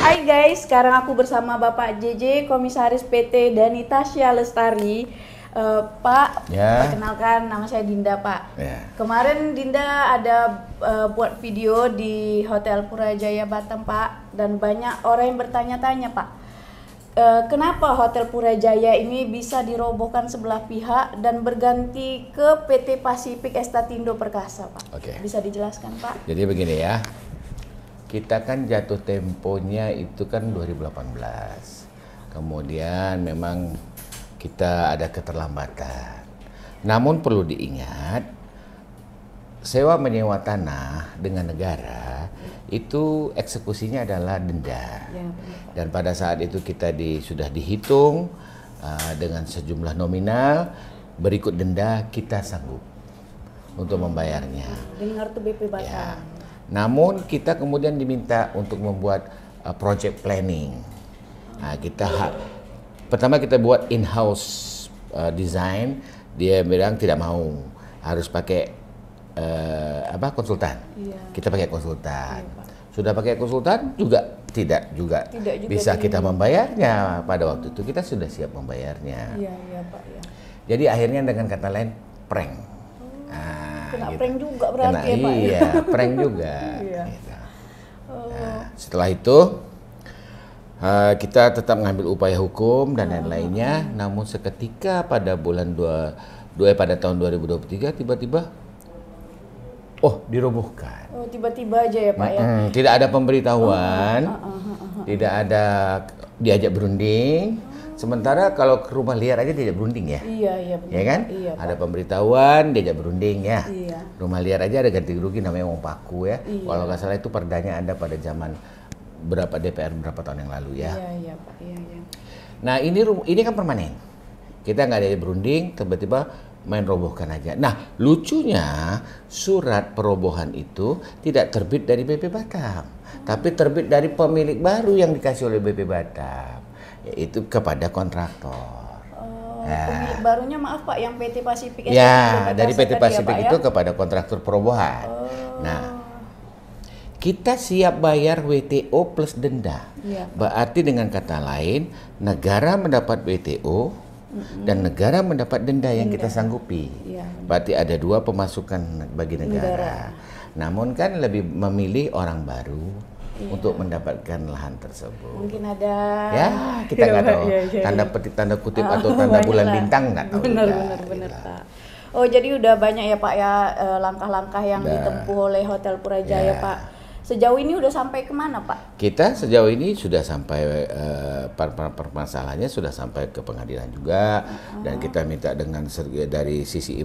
Hai guys, sekarang aku bersama Bapak JJ, Komisaris PT Danitasya Lestari. Pak, perkenalkan nama saya Dinda, Pak. Kemarin Dinda ada buat video di Hotel Purajaya Batam, Pak, dan banyak orang yang bertanya-tanya, Pak, kenapa Hotel Purajaya ini bisa dirobohkan sebelah pihak dan berganti ke PT Pasifik Estatindo Perkasa, Pak? Bisa dijelaskan, Pak? Jadi begini ya, kita kan jatuh temponya itu kan 2018. Kemudian memang kita ada keterlambatan. Namun perlu diingat, sewa menyewa tanah dengan negara itu eksekusinya adalah denda. Dan pada saat itu kita sudah dihitung dengan sejumlah nominal, berikut denda kita sanggup untuk membayarnya. Dengar tuh BP Batam. Namun kita kemudian diminta untuk membuat project planning. Nah, pertama kita buat in-house design. Dia bilang tidak mau, harus pakai konsultan. Kita pakai konsultan. Sudah pakai konsultan juga tidak juga bisa kita membayarnya. Pada waktu itu kita sudah siap membayarnya. Pak. Jadi akhirnya dengan kata lain prank. Kena prank juga berarti ya, Pak? Iya, prank juga. Gitu. Nah, setelah itu kita tetap mengambil upaya hukum dan lain-lainnya. Namun seketika pada bulan pada tahun 2023 tiba-tiba dirobohkan. Tiba-tiba aja ya, Pak ya? Tidak ada pemberitahuan, tidak ada diajak berunding. Sementara kalau ke rumah liar aja diajak berunding ya? Iya, benar. Ya kan? Iya, ada pemberitahuan, diajak berunding ya? Iya. Rumah liar aja ada ganti rugi namanya uang paku ya? Iya. Kalau nggak salah itu perdanya ada pada zaman berapa DPR berapa tahun yang lalu ya? Iya, Pak. Iya. Nah ini kan permanen. Kita nggak ada berunding, tiba-tiba main robohkan aja. Nah lucunya surat perobohan itu tidak terbit dari BP Batam, tapi terbit dari pemilik baru yang dikasih oleh BP Batam, yaitu kepada kontraktor. Pemilik barunya maaf Pak, yang PT Pasifik. Ya, dari PT Pasifik itu kepada kontraktor perobohan. Nah, kita siap bayar WTO plus denda. Berarti dengan kata lain, negara mendapat WTO dan negara mendapat denda yang kita sanggupi. Berarti ada dua pemasukan bagi negara. Namun kan lebih memilih orang baru untuk mendapatkan lahan tersebut. Mungkin ada kita nggak tahu tanda kutip atau tanda bulan bintang nggak tahu. Benar Pak. Jadi udah banyak ya Pak ya langkah-langkah yang ditempuh oleh Hotel Purajaya Pak. Sejauh ini udah sampai kemana Pak? Kita sejauh ini sudah sampai permasalahannya sudah sampai ke pengadilan juga, dan kita minta dengan dari sisi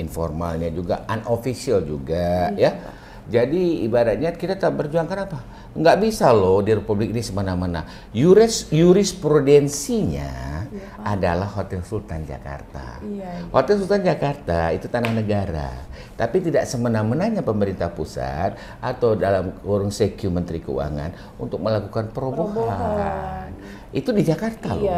informalnya juga, unofficial juga ya. Jadi ibaratnya kita tak berjuangkan apa? Nggak bisa loh di Republik ini semena-mena. Jurisprudensinya adalah Hotel Sultan Jakarta. Hotel Sultan Jakarta itu tanah negara. Tapi tidak semena-menanya pemerintah pusat atau dalam kurung seku Menteri Keuangan untuk melakukan perobohan. Itu di Jakarta loh.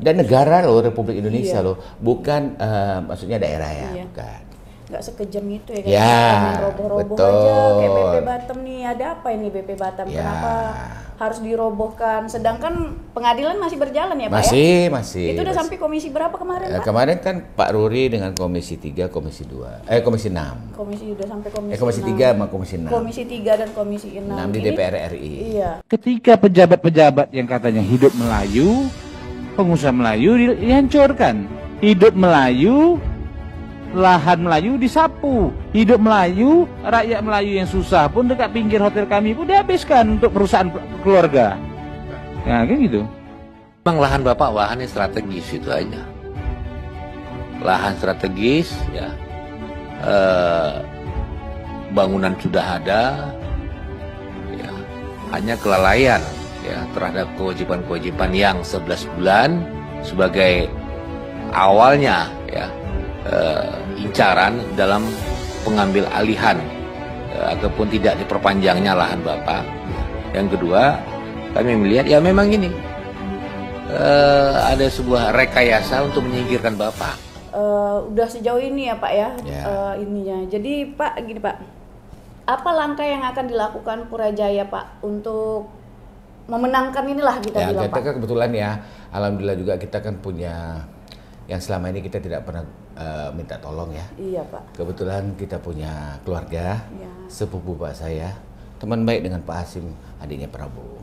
Dan negara loh, Republik Indonesia loh. Bukan maksudnya daerah ya, bukan. Nggak sekejam itu ya, kayak roboh-roboh aja kayak BP Batam nih. Ada apa ini BP Batam? Kenapa harus dirobohkan? Sedangkan pengadilan masih berjalan ya Pak ya? Masih. Itu udah sampai komisi berapa kemarin Pak? Kemarin kan Pak Ruri dengan komisi 3, komisi 2, komisi 6. Udah sampai komisi 3 sama komisi 6. Komisi 3 dan komisi 6. 6 di DPR RI. Iya. Ketika pejabat-pejabat yang katanya hidup Melayu, pengusaha Melayu dihancurkan. Hidup Melayu, lahan Melayu disapu. Hidup Melayu, rakyat Melayu yang susah pun dekat pinggir hotel kami pun dihabiskan untuk perusahaan keluarga. Nah, kayak gitu. Memang lahan Bapak lahannya strategis itu aja. Lahan strategis ya. Bangunan sudah ada. Ya, hanya kelalaian ya terhadap kewajiban-kewajiban yang 11 bulan sebagai awalnya ya. Incaran dalam pengambil alihan ataupun tidak diperpanjangnya lahan Bapak. Yang kedua, kami melihat ya memang ini ada sebuah rekayasa untuk menyingkirkan Bapak. Udah sejauh ini ya Pak ya, ininya. Jadi Pak gini Pak, apa langkah yang akan dilakukan Purajaya Pak untuk memenangkan inilah kita ya, bilang kita Pak. kan kebetulan ya, alhamdulillah juga kita kan punya yang selama ini kita tidak pernah minta tolong ya. Iya Pak. Kebetulan kita punya keluarga, sepupu Pak saya, teman baik dengan Pak Hasim, adiknya Prabowo.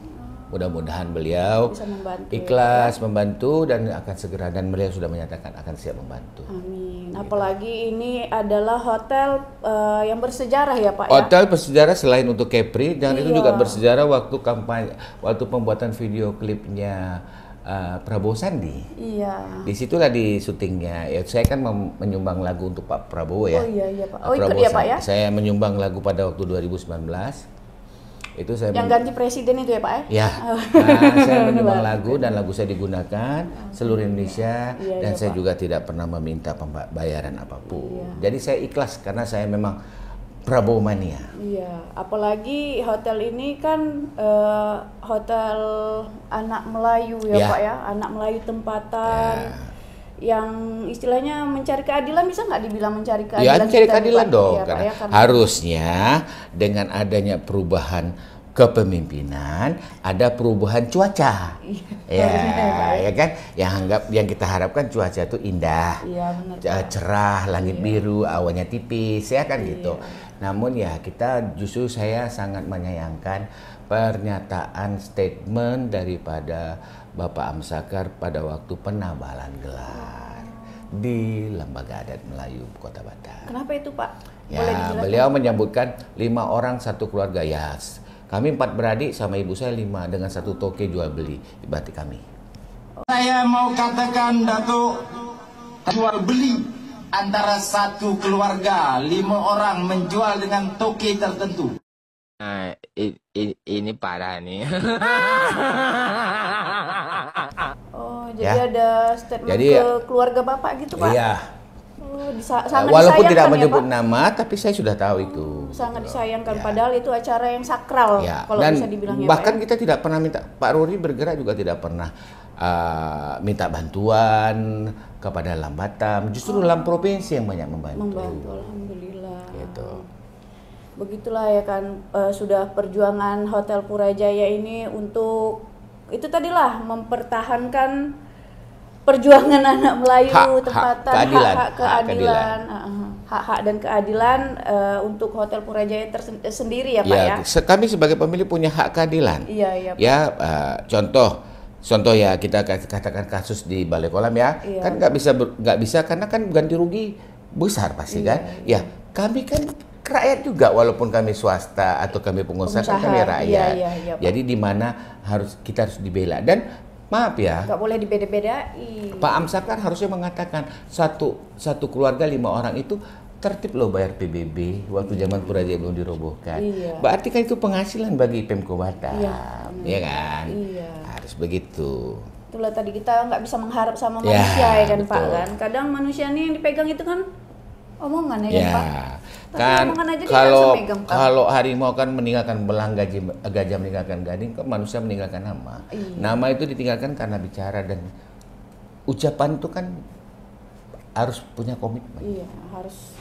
Mudah-mudahan beliau bisa membantu, ikhlas membantu dan akan segera, dan beliau sudah menyatakan akan siap membantu. Amin. Apalagi ini adalah hotel yang bersejarah ya Pak. Hotel bersejarah selain untuk Kepri, dan itu juga bersejarah waktu kampanye, waktu pembuatan video klipnya Prabowo Sandi. Iya. Disitulah di syutingnya. Ya, saya kan menyumbang lagu untuk Pak Prabowo ya. Oh iya Pak. Oh Prabowo ikut ya Pak ya? Saya menyumbang lagu pada waktu 2019. Itu saya yang ganti presiden itu ya Pak ya? Ya. Saya menyumbang lagu dan lagu saya digunakan seluruh Indonesia dan saya juga tidak pernah meminta pembayaran apapun. Jadi saya ikhlas karena saya memang Prabowo mania. Iya, apalagi hotel ini kan hotel anak Melayu ya Pak ya, anak Melayu tempatan yang istilahnya mencari keadilan, bisa nggak dibilang mencari keadilan? Ya, mencari keadilan dong, ya, karena karena harusnya dengan adanya perubahan kepemimpinan ada perubahan cuaca. Ya kan? Yang kita harapkan cuaca itu indah, cerah, langit biru, awannya tipis, ya kan gitu. Namun ya kita justru saya sangat menyayangkan pernyataan statement daripada Bapak Amsakar pada waktu penabalan gelar di Lembaga Adat Melayu Kota Batam. Kenapa itu Pak? Ya, beliau menyebutkan 5 orang satu keluarga. Ya, kami 4 beradik sama ibu saya 5 dengan satu toke jual beli di batik kami. Saya mau katakan Datuk, jual beli antara satu keluarga 5 orang menjual dengan toke tertentu. Nah, ini parah nih. Oh, jadi ada statement ke keluarga Bapak gitu Pak? Iya. Oh, sangat walaupun tidak ya, menyebut Pak? nama, tapi saya sudah tahu itu. Sangat disayangkan, padahal itu acara yang sakral, kalau dan bisa dibilang ya bahkan Pak, kita tidak pernah minta, Pak Ruri bergerak juga tidak pernah minta bantuan kepada Lam Batam. Justru Lam Provinsi yang banyak membantu. Alhamdulillah. Gitu. Begitulah ya kan, sudah perjuangan Hotel Purajaya ini untuk itu tadilah mempertahankan perjuangan anak Melayu tempatan keadilan, hak-hak dan keadilan untuk Hotel Purajaya sendiri ya Pak ya. Kami sebagai pemilik punya hak keadilan. Iya Pak. Ya, contoh ya kita katakan kasus di Balai Kolam ya, kan nggak bisa karena kan ganti rugi besar pasti kan. Ya, kami kan rakyat juga, walaupun kami swasta atau kami pengusaha kan kami rakyat. Jadi di mana kita harus dibela, dan maaf ya, nggak boleh dibeda-bedain. Pak Amsakar harusnya mengatakan satu keluarga 5 orang itu tertib loh bayar PBB waktu zaman Purajaya belum dirobohkan. Berarti kan itu penghasilan bagi Pemko Batam, ya kan? Harus begitu. Itulah tadi kita nggak bisa mengharap sama manusia ya kan betul. Pak kan. Kadang manusia nih yang dipegang itu kan omongan ya kan Pak. Kan kalau harimau kan meninggalkan belang, gajah meninggalkan gading, kan manusia meninggalkan nama. Nama itu ditinggalkan karena bicara, dan ucapan itu kan harus punya komitmen. Iya, harus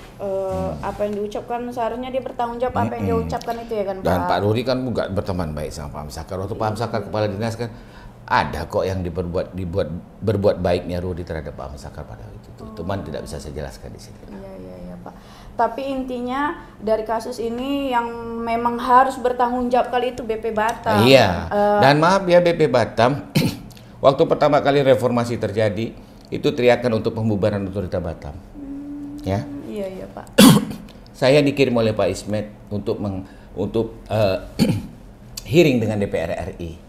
apa yang diucapkan seharusnya dia bertanggung jawab apa yang dia ucapkan itu ya kan Pak. Dan Pak Ruri kan nggak berteman baik sama Pak Amsakar. Waktu Pak Amsakar kepala dinas kan ada kok yang berbuat baiknya Rudi terhadap Pak Amsakar pada itu. Cuman tidak bisa saya jelaskan di sini. Iya Pak. Tapi intinya dari kasus ini yang memang harus bertanggung jawab kali itu BP Batam. Iya. Dan maaf ya BP Batam, waktu pertama kali reformasi terjadi itu teriakan untuk pembubaran Otorita Batam. Ya. Iya Pak. Saya dikirim oleh Pak Ismet untuk hearing dengan DPR RI.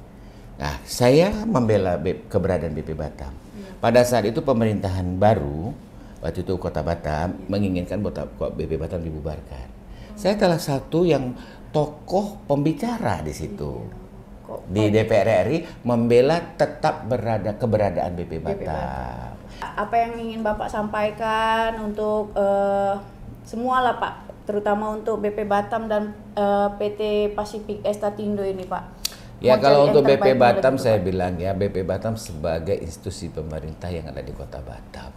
Nah, saya membela keberadaan BP Batam. Pada saat itu pemerintahan baru, waktu itu Kota Batam menginginkan BP Batam dibubarkan. Saya salah satu yang tokoh pembicara di situ. Di DPR RI membela tetap keberadaan BP Batam. Apa yang ingin Bapak sampaikan untuk semua lah Pak, terutama untuk BP Batam dan PT Pacific Estatindo ini Pak? Ya, kalau untuk BP Batam saya bilang ya, BP Batam sebagai institusi pemerintah yang ada di Kota Batam,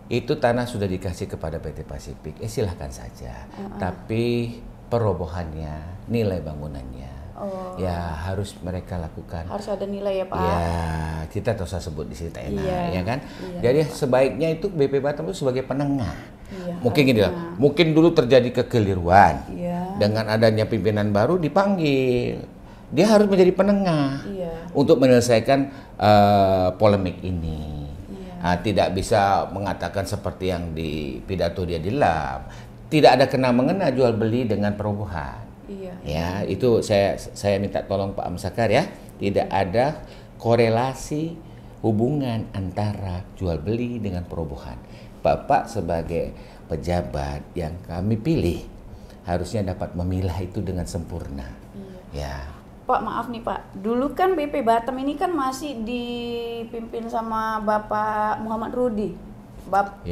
itu tanah sudah dikasih kepada PT Pacific, silahkan saja. Tapi perobohannya, nilai bangunannya ya harus mereka lakukan. Harus ada nilai ya Pak. Ya, kita tak usah sebut di sini enak, ya kan? Jadi sebaiknya itu BP Batam itu sebagai penengah. Mungkin gini lah, mungkin dulu terjadi kekeliruan. Dengan adanya pimpinan baru dipanggil, dia harus menjadi penengah untuk menyelesaikan polemik ini. Tidak bisa mengatakan seperti yang di pidato dia di LAM. Tidak ada kena mengena jual beli dengan perubahan. Ya, itu saya minta tolong Pak Amsakar ya. Tidak ada korelasi hubungan antara jual beli dengan perubahan. Bapak sebagai pejabat yang kami pilih harusnya dapat memilah itu dengan sempurna. Ya. Pak, maaf nih Pak, dulu kan BP Batam ini kan masih dipimpin sama Bapak Muhammad Rudi, Pak,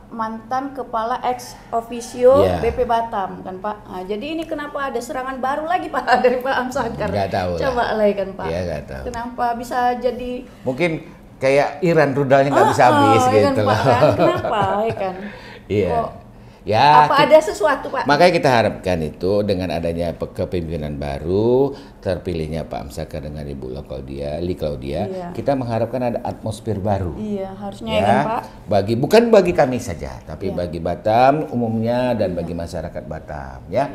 mantan kepala ex officio BP Batam kan Pak. Nah, jadi ini kenapa ada serangan baru lagi Pak dari Pak Amsakar? Nggak tahu. Coba lagi kan Pak. Ya, nggak tahu. Kenapa bisa jadi? Mungkin kayak Iran rudalnya nggak bisa habis gitu kan, loh. Pak, kan? Kenapa ya kan? Iya. Ya, apa ada sesuatu Pak? Makanya kita harapkan itu dengan adanya kepemimpinan baru, terpilihnya Pak Amsakar dengan Ibu Li Claudia, kita mengharapkan ada atmosfer baru. Iya, harusnya ya kan Pak. Bukan bagi kami saja, tapi bagi Batam umumnya dan bagi masyarakat Batam ya.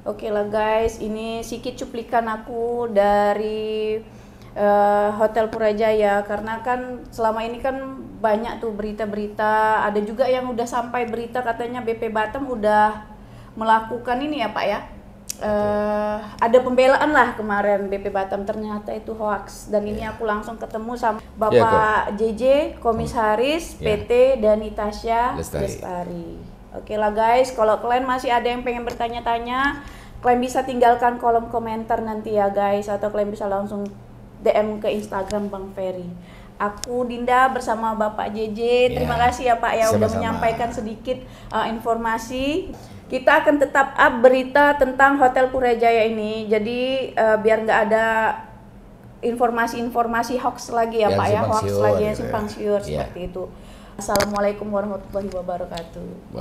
Oke lah guys, ini sedikit cuplikan aku dari Hotel Purajaya, karena kan selama ini kan banyak tuh berita-berita, ada juga yang udah sampai berita katanya BP Batam udah melakukan ini ya Pak ya, ada pembelaan lah kemarin BP Batam, ternyata itu hoax. Dan ini aku langsung ketemu sama Bapak JJ, Komisaris PT Danitasya Lestari. Oke lah guys, kalau kalian masih ada yang pengen bertanya-tanya, kalian bisa tinggalkan kolom komentar nanti ya guys, atau kalian bisa langsung DM ke Instagram Bang Ferry. Aku Dinda bersama Bapak JJ. Terima kasih ya Pak ya udah menyampaikan sedikit informasi. Kita akan tetap up berita tentang Hotel Purajaya ini. Jadi biar nggak ada informasi-informasi hoax lagi ya Pak ya, hoax lagi yang simpang siur seperti itu. Assalamualaikum warahmatullahi wabarakatuh.